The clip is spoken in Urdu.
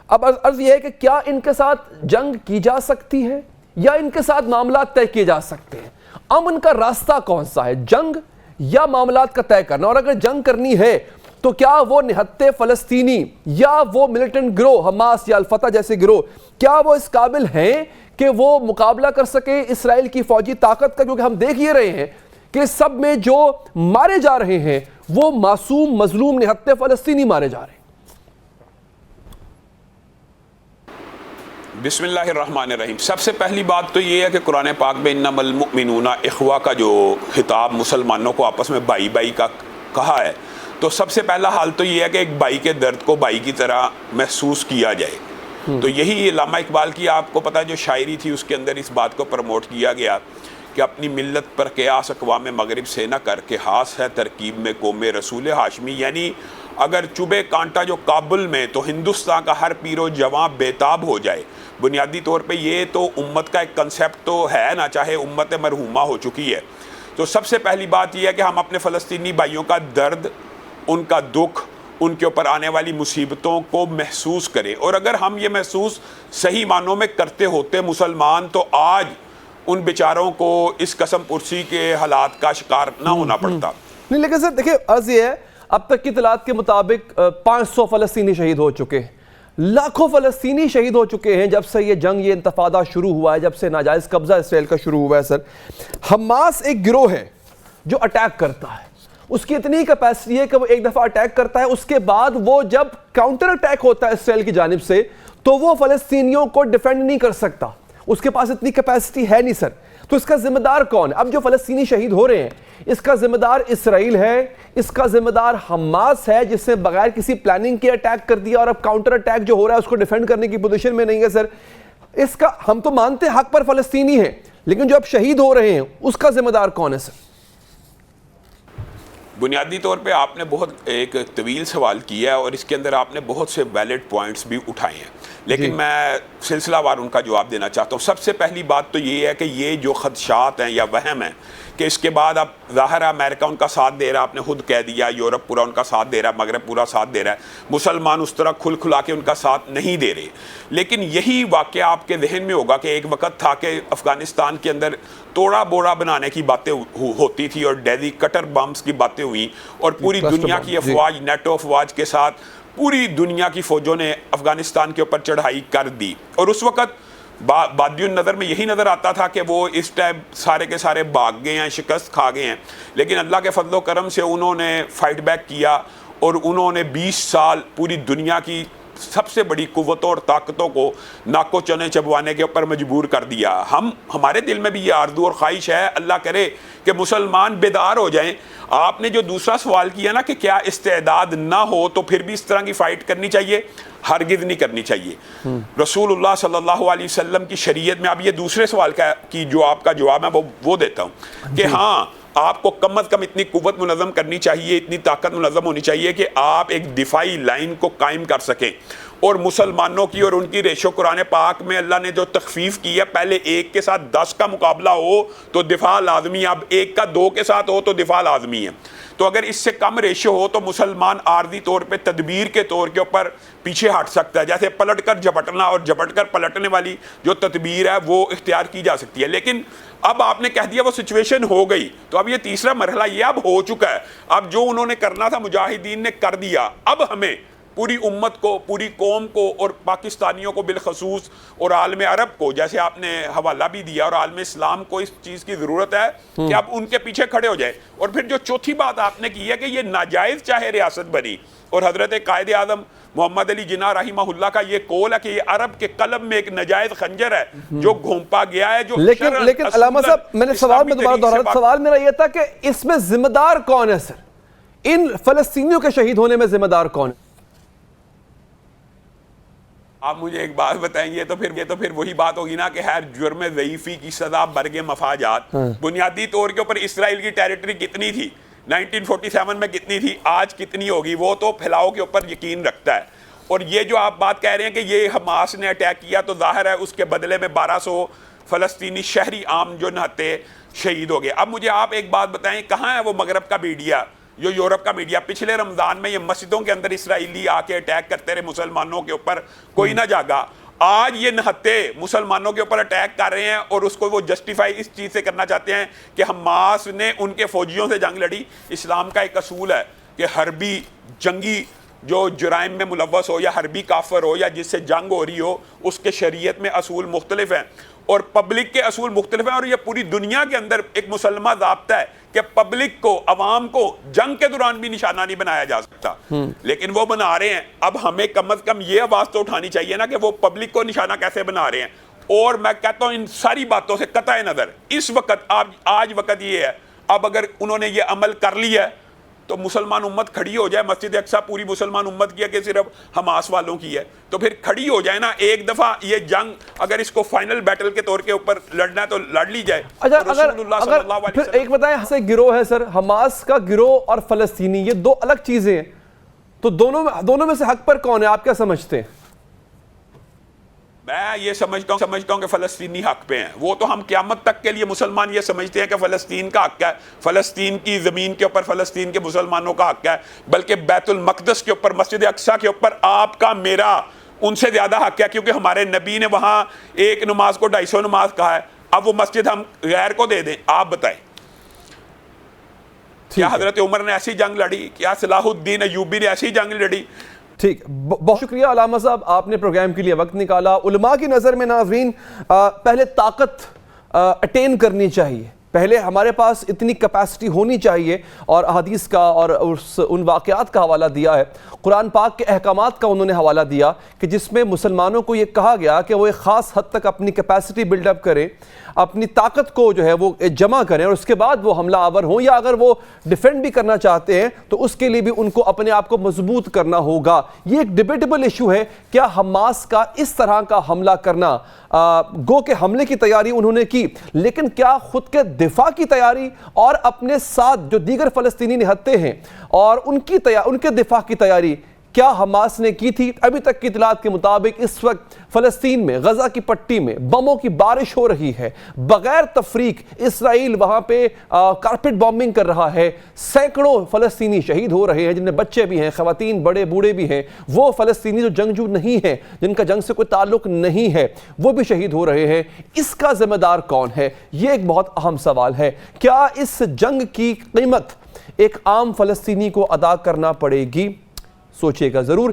اب عرض یہ ہے کہ کیا ان کے ساتھ جنگ کی جا سکتی ہے یا ان کے ساتھ معاملات طے کیے جا سکتے ہیں؟ امن کا راستہ کون سا ہے، جنگ یا معاملات کا طے کرنا؟ اور اگر جنگ کرنی ہے تو کیا وہ نہتے فلسطینی یا وہ ملیٹنٹ گروہ حماس یا الفتح جیسے گروہ کیا وہ اس قابل ہیں کہ وہ مقابلہ کر سکے اسرائیل کی فوجی طاقت کا؟ کیونکہ ہم دیکھ یہ رہے ہیں کہ سب میں جو مارے جا رہے ہیں وہ معصوم مظلوم نہتے فلسطینی مارے جا رہے ہیں۔ بسم اللہ الرحمن الرحیم۔ سب سے پہلی بات تو یہ ہے کہ قرآن پاک میں انما المؤمنون اخوہ کا جو خطاب مسلمانوں کو آپس میں بھائی بھائی کا کہا ہے، تو سب سے پہلا حال تو یہ ہے کہ ایک بھائی کے درد کو بھائی کی طرح محسوس کیا جائے۔ تو یہی علامہ اقبال کی آپ کو پتہ جو شاعری تھی اس کے اندر اس بات کو پروموٹ کیا گیا کہ اپنی ملت پر قیاس اقوام مغرب سے نہ کر کے خاص ہے ترکیب میں قوم رسول ہاشمی، یعنی اگر چبھے کانٹا جو کابل میں تو ہندوستان کا ہر پیر و جواں بےتاب ہو جائے۔ بنیادی طور پہ یہ تو امت کا ایک کنسیپٹ تو ہے نا، چاہے امت مرحومہ ہو چکی ہے۔ تو سب سے پہلی بات یہ ہے کہ ہم اپنے فلسطینی بھائیوں کا درد، ان کا دکھ، ان کے اوپر آنے والی مصیبتوں کو محسوس کریں، اور اگر ہم یہ محسوس صحیح معنوں میں کرتے ہوتے مسلمان تو آج ان بیچاروں کو اس قسم پرسی کے حالات کا شکار نہ ہونا پڑتا۔ نہیں لیکن سر دیکھیں عرض یہ ہے اب تک کی اطلاعات کے مطابق 500 فلسطینی شہید ہو چکے ہیں، لاکھوں فلسطینی شہید ہو چکے ہیں جب سے یہ جنگ، یہ انتفاضہ شروع ہوا ہے، جب سے ناجائز قبضہ اسرائیل کا شروع ہوا ہے۔ سر حماس ایک گروہ ہے جو اٹیک کرتا ہے، اس کی اتنی کیپیسٹی ہے کہ وہ ایک دفعہ اٹیک کرتا ہے، اس کے بعد وہ جب کاؤنٹر اٹیک ہوتا ہے اسرائیل کی جانب سے تو وہ فلسطینیوں کو ڈیفینڈ نہیں کر سکتا، اس کے پاس اتنی کیپیسٹی ہے نہیں۔ سر تو اس کا ذمہ دار کون ہے؟ اب جو فلسطینی شہید ہو رہے ہیں اس کا ذمہ دار اسرائیل ہے، اس کا ذمہ دار حماس ہے جس نے بغیر کسی پلاننگ کے اٹیک کر دیا اور اب کاؤنٹر اٹیک جو ہو رہا ہے اس کو ڈیفینڈ کرنے کی پوزیشن میں نہیں ہے۔ سر اس کا ہم تو مانتے ہیں حق پر فلسطینی ہیں، لیکن جو اب شہید ہو رہے ہیں اس کا ذمہ دار کون ہے؟ سر بنیادی طور پہ آپ نے بہت ایک طویل سوال کیا ہے اور اس کے اندر آپ نے بہت سے ویلڈ پوائنٹس بھی اٹھائے ہیں، لیکن میں سلسلہ وار ان کا جواب دینا چاہتا ہوں۔ سب سے پہلی بات تو یہ ہے کہ یہ جو خدشات ہیں یا وہم ہیں کہ اس کے بعد اب ظاہر ہے امریکہ ان کا ساتھ دے رہا، آپ نے خود کہہ دیا، یورپ پورا ان کا ساتھ دے رہا ہے، مغرب پورا ساتھ دے رہا ہے، مسلمان اس طرح کھل کھلا کے ان کا ساتھ نہیں دے رہے۔ لیکن یہی واقعہ آپ کے ذہن میں ہوگا کہ ایک وقت تھا کہ افغانستان کے اندر توڑا بوڑا بنانے کی باتیں ہوتی تھی اور ڈیزی کٹر بمز کی باتیں ہوئیں اور پوری دنیا کی افواج، نیٹو افواج کے ساتھ پوری دنیا کی فوجوں نے افغانستان کے اوپر چڑھائی کر دی، اور اس وقت بادی النظر میں یہی نظر آتا تھا کہ وہ اس ٹائم سارے کے سارے بھاگ گئے ہیں، شکست کھا گئے ہیں، لیکن اللہ کے فضل و کرم سے انہوں نے فائٹ بیک کیا اور انہوں نے 20 سال پوری دنیا کی سب سے بڑی قوتوں اور طاقتوں کو ناکو چنے چبوانے کے اوپر مجبور کر دیا۔ ہمارے دل میں بھی یہ آرزو اور خواہش ہے، اللہ کرے کہ مسلمان بیدار ہو جائیں۔ آپ نے جو دوسرا سوال کیا نا کہ کیا استعداد نہ ہو تو پھر بھی اس طرح کی فائٹ کرنی چاہیے؟ ہرگز نہیں کرنی چاہیے۔ رسول اللہ صلی اللہ علیہ وسلم کی شریعت میں اب یہ دوسرے سوال کی جو آپ کا جواب ہے وہ دیتا ہوں کہ ہاں آپ کو کم از کم اتنی قوت منظم کرنی چاہیے، اتنی طاقت منظم ہونی چاہیے کہ آپ ایک دفاعی لائن کو قائم کر سکیں، اور مسلمانوں کی اور ان کی ریشو قرآن پاک میں اللہ نے جو تخفیف کی ہے، پہلے 1 کے ساتھ 10 کا مقابلہ ہو تو دفاع لازمی ہے، اب 1 کا 2 کے ساتھ ہو تو دفاع لازمی ہے۔ تو اگر اس سے کم ریشو ہو تو مسلمان عارضی طور پہ تدبیر کے طور کے اوپر پیچھے ہٹ سکتا ہے، جیسے پلٹ کر جھپٹنا اور جھپٹ کر پلٹنے والی جو تدبیر ہے وہ اختیار کی جا سکتی ہے۔ لیکن اب آپ نے کہہ دیا وہ سچویشن ہو گئی، تو اب یہ تیسرا مرحلہ یہ اب ہو چکا ہے، اب جو انہوں نے کرنا تھا مجاہدین نے کر دیا، اب ہمیں پوری امت کو، پوری قوم کو اور پاکستانیوں کو بالخصوص اور عالم عرب کو، جیسے آپ نے حوالہ بھی دیا، اور عالم اسلام کو اس چیز کی ضرورت ہے کہ اب ان کے پیچھے کھڑے ہو جائے۔ اور پھر جو چوتھی بات آپ نے کی ہے کہ یہ ناجائز چاہے ریاست بنی، اور حضرت قائد اعظم محمد علی جناح رحمہ اللہ کا یہ قول ہے کہ یہ عرب کے قلب میں ایک ناجائز خنجر ہے جو گھونپا گیا ہے، جو لیکن علامہ صاحب میں نے سوال میں دوبارہ دہرایا، سوال میرا یہ تھا کہ اس میں ذمہ دار کون ہے؟ سر ان فلسطینیوں کے شہید ہونے میں ذمہ دار کون ہے؟ آپ مجھے ایک بات بتائیں، یہ تو پھر وہی بات ہوگی نا کہ ہر جرم ضعیفی کی سزا برگ مفاجات۔ بنیادی طور کے اوپر اسرائیل کی ٹیریٹری کتنی تھی 1947 میں، کتنی تھی، آج کتنی ہوگی، وہ تو پھیلاؤ کے اوپر یقین رکھتا ہے۔ اور یہ جو آپ بات کہہ رہے ہیں کہ یہ حماس نے اٹیک کیا، تو ظاہر ہے اس کے بدلے میں 1200 فلسطینی شہری عام جو نہتے شہید ہو گئے۔ اب مجھے آپ ایک بات بتائیں، کہاں ہے وہ مغرب کا میڈیا جو یورپ کا میڈیا پچھلے رمضان میں یہ مسجدوں کے اندر اسرائیلی آ کے اٹیک کرتے رہے مسلمانوں کے اوپر، کوئی نہ جاگا. آج یہ نہتے مسلمانوں کے اوپر اٹیک کر رہے ہیں اور اس کو وہ جسٹیفائی اس چیز سے کرنا چاہتے ہیں کہ حماس نے ان کے فوجیوں سے جنگ لڑی. اسلام کا ایک اصول ہے کہ حربی جنگی جو جرائم میں ملوث ہو یا حربی کافر ہو یا جس سے جنگ ہو رہی ہو، اس کے شریعت میں اصول مختلف ہیں اور پبلک کے اصول مختلف ہیں. اور یہ پوری دنیا کے اندر ایک مسلمہ ضابطہ ہے کہ پبلک کو، عوام کو جنگ کے دوران بھی نشانہ نہیں بنایا جا سکتا، لیکن وہ بنا رہے ہیں. اب ہمیں کم از کم یہ آواز تو اٹھانی چاہیے نا کہ وہ پبلک کو نشانہ کیسے بنا رہے ہیں. اور میں کہتا ہوں ان ساری باتوں سے قطع نظر اس وقت آج وقت یہ ہے، اب اگر انہوں نے یہ عمل کر لیا ہے تو مسلمان امت کھڑی ہو جائے. مسجد اقصیٰ پوری مسلمان امت کی ہے کہ صرف حماس والوں کی ہے؟ تو پھر کھڑی ہو جائے نا ایک دفعہ. یہ جنگ اگر اس کو فائنل بیٹل کے طور کے اوپر لڑنا ہے تو لڑ لی جائے. اگر پھر ایک بتائیں، ایسے گروہ ہے سر، حماس کا گروہ اور فلسطینی، یہ دو الگ چیزیں ہیں، تو دونوں میں سے حق پر کون ہے؟ آپ کیا سمجھتے ہیں؟ میں یہ سمجھتا ہوں کہ فلسطینی حق پہ ہیں. وہ تو ہم قیامت تک کے لیے مسلمان یہ سمجھتے ہیں کہ فلسطین کا حق ہے، فلسطین کی زمین کے اوپر فلسطین کے مسلمانوں کا حق ہے، بلکہ بیت المقدس کے اوپر، مسجد اقصیٰ کے اوپر آپ کا میرا ان سے زیادہ حق ہے، کیونکہ ہمارے نبی نے وہاں ایک نماز کو 250 نماز کہا ہے. اب وہ مسجد ہم غیر کو دے دیں؟ آپ بتائیں. کیا حضرت عمر نے ایسی جنگ لڑی؟ کیا صلاح الدین ایوبی نے ایسی جنگ لڑی؟ ٹھیک، بہت شکریہ علامہ صاحب، آپ نے پروگرام کے لیے وقت نکالا. علماء کی نظر میں ناظرین پہلے طاقت اٹین کرنی چاہیے، پہلے ہمارے پاس اتنی کیپیسٹی ہونی چاہیے. اور احادیث کا اور ان واقعات کا حوالہ دیا ہے، قرآن پاک کے احکامات کا انہوں نے حوالہ دیا کہ جس میں مسلمانوں کو یہ کہا گیا کہ وہ ایک خاص حد تک اپنی کیپیسٹی بلڈ اپ کریں، اپنی طاقت کو جو ہے وہ جمع کریں، اور اس کے بعد وہ حملہ آور ہوں، یا اگر وہ ڈیفینڈ بھی کرنا چاہتے ہیں تو اس کے لیے بھی ان کو اپنے آپ کو مضبوط کرنا ہوگا. یہ ایک ڈیبیٹیبل ایشو ہے. کیا حماس کا اس طرح کا حملہ کرنا، گو کہ حملے کی تیاری انہوں نے کی، لیکن کیا خود کے دفاع کی تیاری اور اپنے ساتھ جو دیگر فلسطینی نہتے ہیں اور ان کے دفاع کی تیاری کیا حماس نے کی تھی؟ ابھی تک کی اطلاعات کے مطابق اس وقت فلسطین میں، غزہ کی پٹی میں بموں کی بارش ہو رہی ہے، بغیر تفریق اسرائیل وہاں پہ کارپٹ بامبنگ کر رہا ہے. سینکڑوں فلسطینی شہید ہو رہے ہیں، جن میں بچے بھی ہیں، خواتین، بڑے بوڑھے بھی ہیں. وہ فلسطینی جو جنگجو نہیں ہیں، جن کا جنگ سے کوئی تعلق نہیں ہے، وہ بھی شہید ہو رہے ہیں. اس کا ذمہ دار کون ہے؟ یہ ایک بہت اہم سوال ہے. کیا اس جنگ کی قیمت ایک عام فلسطینی کو ادا کرنا پڑے گی؟ سوچئے گا ضرور.